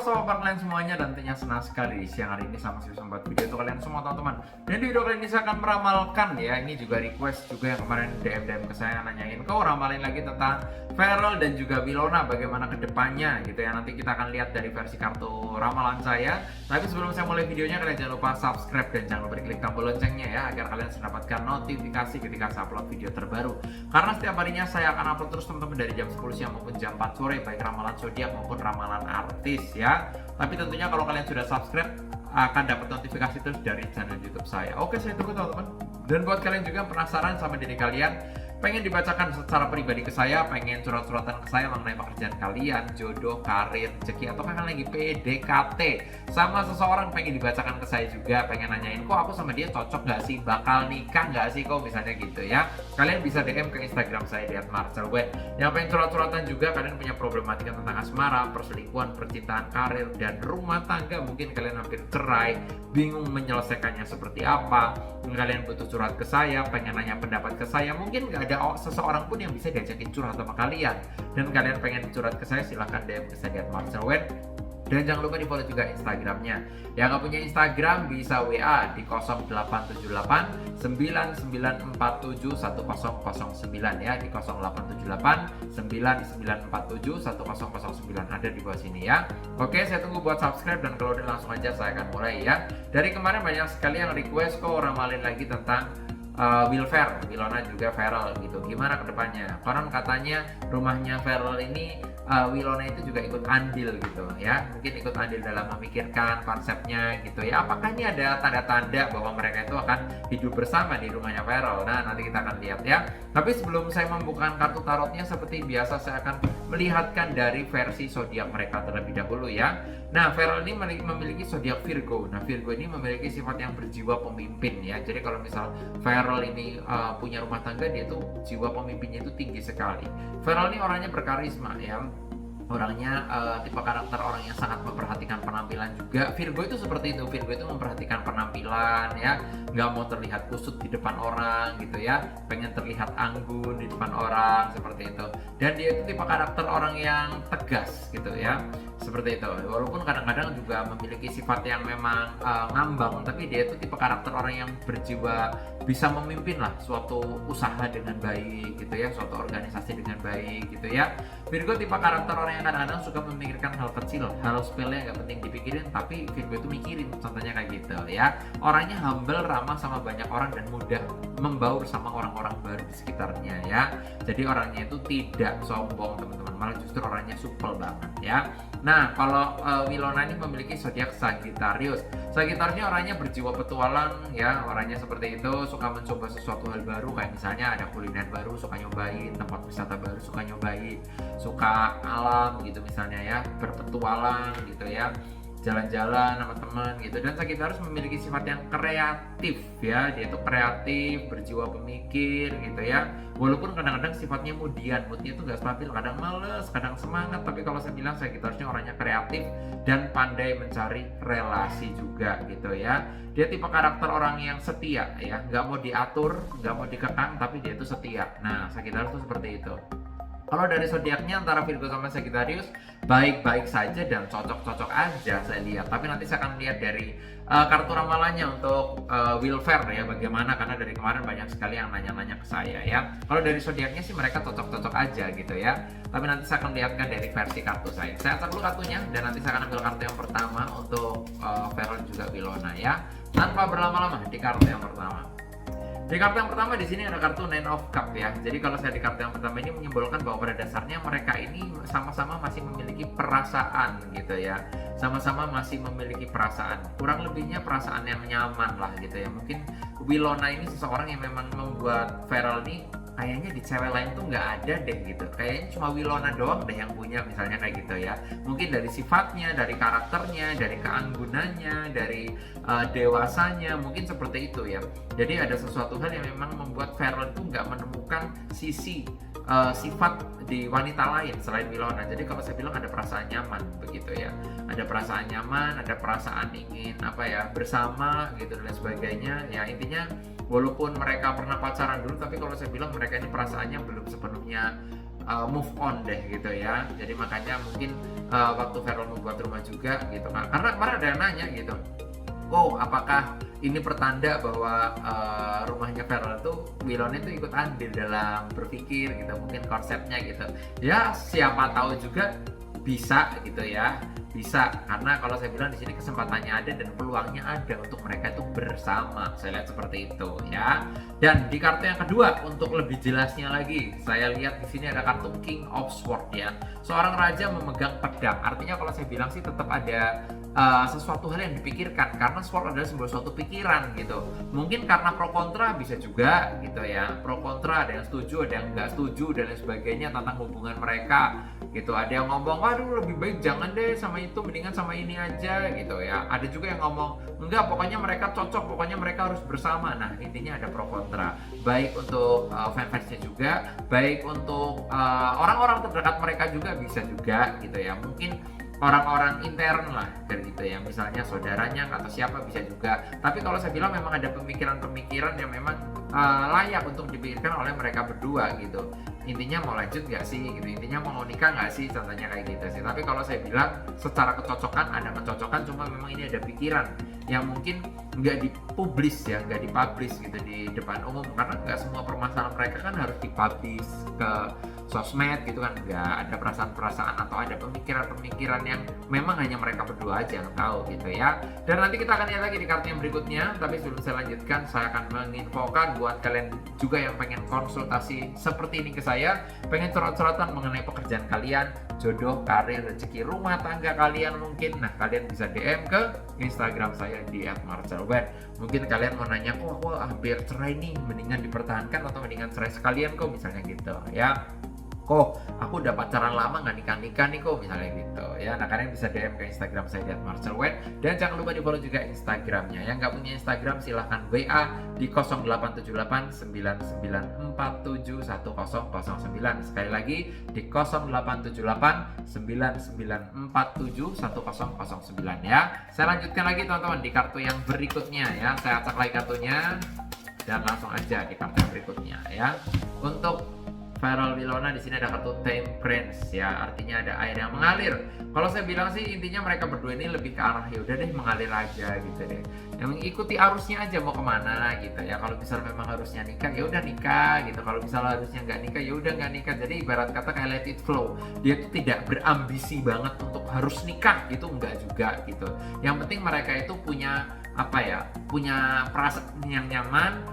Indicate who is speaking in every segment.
Speaker 1: Halo sobat kalian semuanya, dan tentunya senang sekali siang hari ini sama saya membuat video untuk kalian semua teman-teman. Dan di video kali ini saya akan meramalkan ya, ini juga request juga yang kemarin DM ke saya nanyain, kau ramalin lagi tentang Feral dan juga Wilona bagaimana kedepannya gitu ya. Nanti kita akan lihat dari versi kartu ramalan saya. Tapi sebelum saya mulai videonya, kalian jangan lupa subscribe dan jangan lupa klik tombol loncengnya ya, agar kalian mendapatkan notifikasi ketika saya upload video terbaru. Karena setiap harinya saya akan upload terus teman-teman, dari jam 10 siang maupun jam 4 sore, baik ramalan zodiak maupun ramalan artis ya. Tapi tentunya kalau kalian sudah subscribe akan dapat notifikasi terus dari channel YouTube saya. Oke, saya tunggu teman-teman. Dan buat kalian juga yang penasaran sama diri kalian, pengen dibacakan secara pribadi ke saya, pengen surat-suratan ke saya mengenai pekerjaan kalian, jodoh, karir, rezeki, atau kalian lagi PDKT sama seseorang, pengen dibacakan ke saya juga, pengen nanyain kok aku sama dia cocok gak sih, bakal nikah gak sih kok, misalnya gitu ya, kalian bisa DM ke Instagram saya di @marcelwen. Yang pengen surat-suratan juga, kalian punya problematika tentang asmara, perselingkuhan, percintaan, karir, dan rumah tangga, mungkin kalian hampir cerai, bingung menyelesaikannya seperti apa, kalian butuh surat ke saya, pengen nanya pendapat ke saya, mungkin gak ada seseorang pun yang bisa diajakin curhat sama kalian, dan kalian pengen curhat ke saya, silahkan DM ke saya di @marcelwen. Dan jangan lupa di follow juga Instagramnya. Yang nggak punya Instagram bisa WA di 0878 9947 1009 ya, di 0878 9947 1009, ada di bawah sini ya. Oke, saya tunggu buat subscribe, dan kalau udah langsung aja saya akan mulai ya. Dari kemarin banyak sekali yang request kok ramalin lagi tentang Wilfer, Wilona juga Feral gitu. Gimana kedepannya? Konon katanya rumahnya Feral ini Wilona itu juga ikut andil gitu ya. Mungkin ikut andil dalam memikirkan konsepnya gitu ya. Apakah ini ada tanda-tanda bahwa mereka itu akan hidup bersama di rumahnya Feral? Nah, nanti kita akan lihat ya. Tapi sebelum saya membuka kartu tarotnya, seperti biasa saya akan melihatkan dari versi zodiak mereka terlebih dahulu ya. Nah, Feral ini memiliki zodiak Virgo. Nah, Virgo ini memiliki sifat yang berjiwa pemimpin ya. Jadi kalau misal Feral ini punya rumah tangga, dia tuh jiwa pemimpinnya itu tinggi sekali. Feral ini orangnya berkarisma ya. Orangnya tipe karakter orang yang sangat memperhatikan penampilan juga. Virgo itu seperti itu. Virgo itu memperhatikan penampilan ya, nggak mau terlihat kusut di depan orang gitu ya, pengen terlihat anggun di depan orang seperti itu. Dan dia itu tipe karakter orang yang tegas gitu ya, seperti itu. Walaupun kadang-kadang juga memiliki sifat yang memang ngambang, tapi dia itu tipe karakter orang yang berjiwa bisa memimpin lah suatu usaha dengan baik gitu ya, suatu organisasi dengan baik gitu ya. Virgo tipe karakter orang yang kadang-kadang suka memikirkan hal kecil, hal sepele yang gak penting dipikirin, tapi Virgo itu mikirin, contohnya kayak gitu ya. Orangnya humble, ramah sama banyak orang, dan mudah membaur sama orang-orang baru di sekitarnya ya. Jadi orangnya itu tidak sombong teman-teman, malah justru orangnya supel banget ya. Nah, kalau Wilona ini memiliki zodiak Sagittarius. Sagittarius ini orangnya berjiwa petualang ya, orangnya seperti itu, suka mencoba sesuatu hal baru, kayak misalnya ada kuliner baru suka nyobain, tempat wisata baru suka nyobain, suka alam gitu misalnya ya, berpetualang gitu ya, jalan-jalan sama teman gitu. Dan Sagittarius memiliki sifat yang kreatif ya, dia itu kreatif, berjiwa pemikir gitu ya. Walaupun kadang-kadang sifatnya moodnya itu gak stabil, kadang males, kadang semangat, tapi kalau saya bilang Sagittariusnya orangnya kreatif dan pandai mencari relasi juga gitu ya. Dia tipe karakter orang yang setia ya, nggak mau diatur, nggak mau dikekang, tapi dia itu setia. Nah, Sagittarius itu seperti itu. Kalau dari zodiaknya antara Virgo sama Sagittarius baik-baik saja dan cocok-cocok aja saya lihat. Tapi nanti saya akan lihat dari kartu ramalannya untuk Wilfer ya, bagaimana, karena dari kemarin banyak sekali yang nanya-nanya ke saya ya. Kalau dari zodiaknya sih mereka cocok-cocok aja gitu ya. Tapi nanti saya akan lihatkan dari versi kartu saya. Saya acak dulu kartunya, dan nanti saya akan ambil kartu yang pertama untuk Feral juga Wilona ya. Tanpa berlama-lama di kartu yang pertama. Di kartu yang pertama di sini ada kartu Nine of Cup ya. Jadi kalau saya di kartu yang pertama ini menyimbolkan bahwa pada dasarnya mereka ini sama-sama masih memiliki perasaan gitu ya. Sama-sama masih memiliki perasaan. Kurang lebihnya perasaan yang nyaman lah gitu ya. Mungkin Wilona ini seseorang yang memang membuat Feral ini kayaknya di cewek lain tuh nggak ada deh gitu. Kayaknya cuma Wilona doang deh yang punya, misalnya kayak gitu ya. Mungkin dari sifatnya, dari karakternya, dari keanggunannya, dari dewasanya, mungkin seperti itu ya. Jadi ada sesuatu hal yang memang membuat Feral itu nggak menemukan sisi sifat di wanita lain selain Wilona. Jadi kalau saya bilang ada perasaan nyaman begitu ya. Ada perasaan nyaman, ada perasaan ingin apa ya, bersama gitu dan sebagainya. Ya intinya walaupun mereka pernah pacaran dulu, tapi kalau saya bilang mereka ini perasaannya belum sepenuhnya move on deh gitu ya. Jadi makanya mungkin waktu Verrell membuat rumah juga gitu kan, karena kemarin ada yang nanya gitu, oh apakah ini pertanda bahwa rumahnya Verrell itu Wilona itu ikut andil dalam berpikir gitu, mungkin konsepnya gitu ya, siapa tahu juga bisa gitu ya, bisa, karena kalau saya bilang di sini kesempatannya ada dan peluangnya ada untuk mereka itu bersama, saya lihat seperti itu ya. Dan di kartu yang kedua untuk lebih jelasnya lagi, saya lihat di sini ada kartu King of Swords ya, seorang raja memegang pedang, artinya kalau saya bilang sih tetap ada sesuatu hal yang dipikirkan, karena sword adalah sebuah suatu pikiran gitu. Mungkin karena pro kontra bisa juga gitu ya, pro kontra, ada yang setuju ada yang nggak setuju dan lain sebagainya tentang hubungan mereka gitu. Ada yang ngomong waduh lebih baik jangan deh sama itu, mendingan sama ini aja gitu ya. Ada juga yang ngomong enggak, pokoknya mereka cocok, pokoknya mereka harus bersama. Nah intinya ada pro kontra, baik untuk fans-fansnya juga, baik untuk orang-orang terdekat mereka juga bisa juga gitu ya. Mungkin orang-orang intern lah dari gitu ya, misalnya saudaranya atau siapa bisa juga. Tapi kalau saya bilang memang ada pemikiran-pemikiran yang memang layak untuk dipikirkan oleh mereka berdua gitu. Intinya mau lanjut nggak sih gitu, intinya mau nikah nggak sih, contohnya kayak gitu sih. Tapi kalau saya bilang secara kecocokan ada kecocokan, cuma memang ini ada pikiran yang mungkin nggak dipublish ya, nggak dipublish gitu di depan umum, karena nggak semua permasalahan mereka kan harus dipublish ke sosmed gitu kan, nggak, ada perasaan-perasaan atau ada pemikiran-pemikiran yang memang hanya mereka berdua aja yang tahu gitu ya. Dan nanti kita akan lihat lagi di kartu yang berikutnya, tapi sebelum saya lanjutkan saya akan menginfokan buat kalian juga yang pengen konsultasi seperti ini ke saya, pengen curhat-curhatan mengenai pekerjaan kalian, jodoh, karir, rezeki, rumah tangga kalian mungkin. Nah kalian bisa DM ke Instagram saya di @marcelwen. Mungkin kalian mau nanya, kok aku hampir cerai nih, mendingan dipertahankan atau mendingan cerai sekalian kok, misalnya gitu ya. Kok aku udah pacaran lama nggak nikah-nikah nih kok, misalnya gitu ya. Nah kalian bisa DM ke Instagram saya di @marcelwen, dan jangan lupa di follow juga Instagramnya. Yang nggak punya Instagram silahkan WA di 0878 9947 1009. Sekali lagi di 0878 9947 1009 ya. Saya lanjutkan lagi teman-teman di kartu yang berikutnya ya. Saya acak lagi kartunya dan langsung aja di kartu yang berikutnya ya. Untuk Verrell Wilona di sini ada kartu Temperance ya, artinya ada air yang mengalir. Kalau saya bilang sih intinya mereka berdua ini lebih ke arah ya udah deh mengalir aja gitu deh. Yang mengikuti arusnya aja mau kemana gitu ya. Kalau misalnya memang harusnya nikah ya udah nikah gitu. Kalau misalnya harusnya nggak nikah ya udah nggak nikah. Jadi ibarat kata kayak let it flow. Dia tuh tidak berambisi banget untuk harus nikah, itu enggak juga gitu. Yang penting mereka itu punya apa ya? Punya perasaan yang nyaman,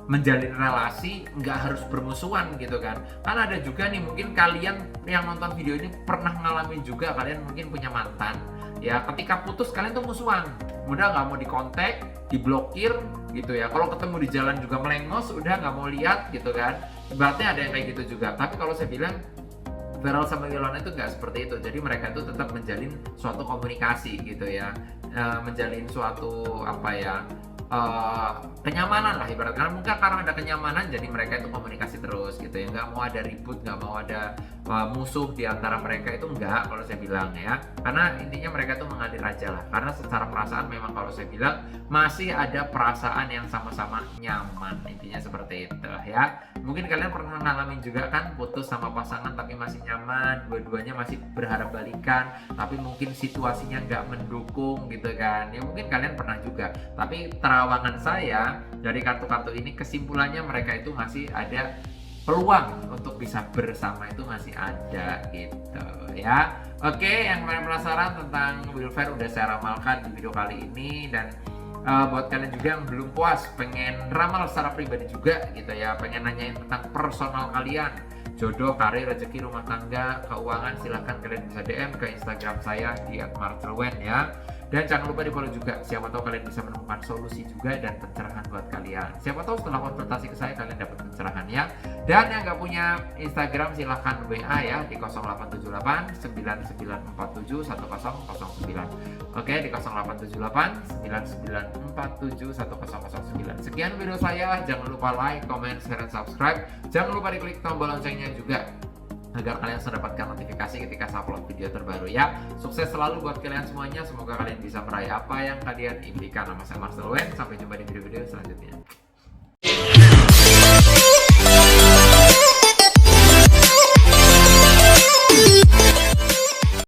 Speaker 1: menjalin relasi, nggak harus bermusuhan gitu kan. Kan ada juga nih mungkin kalian yang nonton video ini pernah ngalamin juga, kalian mungkin punya mantan ya, ketika putus kalian tuh musuhan, udah nggak mau dikontak, diblokir gitu ya. Kalau ketemu di jalan juga melengos, udah nggak mau lihat gitu kan. Berarti ada yang kayak gitu juga. Tapi kalau saya bilang Verrell sama Wilona itu nggak seperti itu. Jadi mereka itu tetap menjalin suatu komunikasi gitu ya, menjalin suatu apa ya, kenyamanan lah ibaratnya. Mungkin karena ada kenyamanan jadi mereka itu komunikasi terus gitu ya, nggak mau ada ribut, nggak mau ada musuh di antara mereka, itu enggak kalau saya bilang ya. Karena intinya mereka itu mengalir aja lah, karena secara perasaan memang kalau saya bilang masih ada perasaan yang sama-sama nyaman, intinya seperti itu ya. Mungkin kalian pernah ngalamin juga kan, putus sama pasangan tapi masih nyaman, dua-duanya masih berharap balikan, tapi mungkin situasinya nggak mendukung gitu kan ya. Mungkin kalian pernah juga, tapi terawangan saya dari kartu-kartu ini kesimpulannya mereka itu masih ada peluang untuk bisa bersama, itu masih ada gitu ya. Oke, yang penasaran tentang Wilfer udah saya ramalkan di video kali ini. Dan buat kalian juga yang belum puas, pengen ramal secara pribadi juga gitu ya, pengen nanyain tentang personal kalian, jodoh, karir, rezeki, rumah tangga, keuangan, silahkan kalian bisa DM ke Instagram saya di @marcelwen ya. Dan jangan lupa di follow juga, siapa tahu kalian bisa menemukan solusi juga dan pencerahan buat kalian. Siapa tahu setelah konsultasi ke saya kalian dapat pencerahan ya. Dan yang nggak punya Instagram silahkan WA ya di 0878 9947 1009. Oke, di 0878 9947 1009. Sekian video saya, jangan lupa like, comment, share, dan subscribe. Jangan lupa diklik tombol loncengnya juga agar kalian bisa mendapatkan notifikasi ketika saya upload video terbaru ya. Sukses selalu buat kalian semuanya, semoga kalian bisa meraih apa yang kalian impikan. Nama saya marcelwen, sampai jumpa di video-video selanjutnya.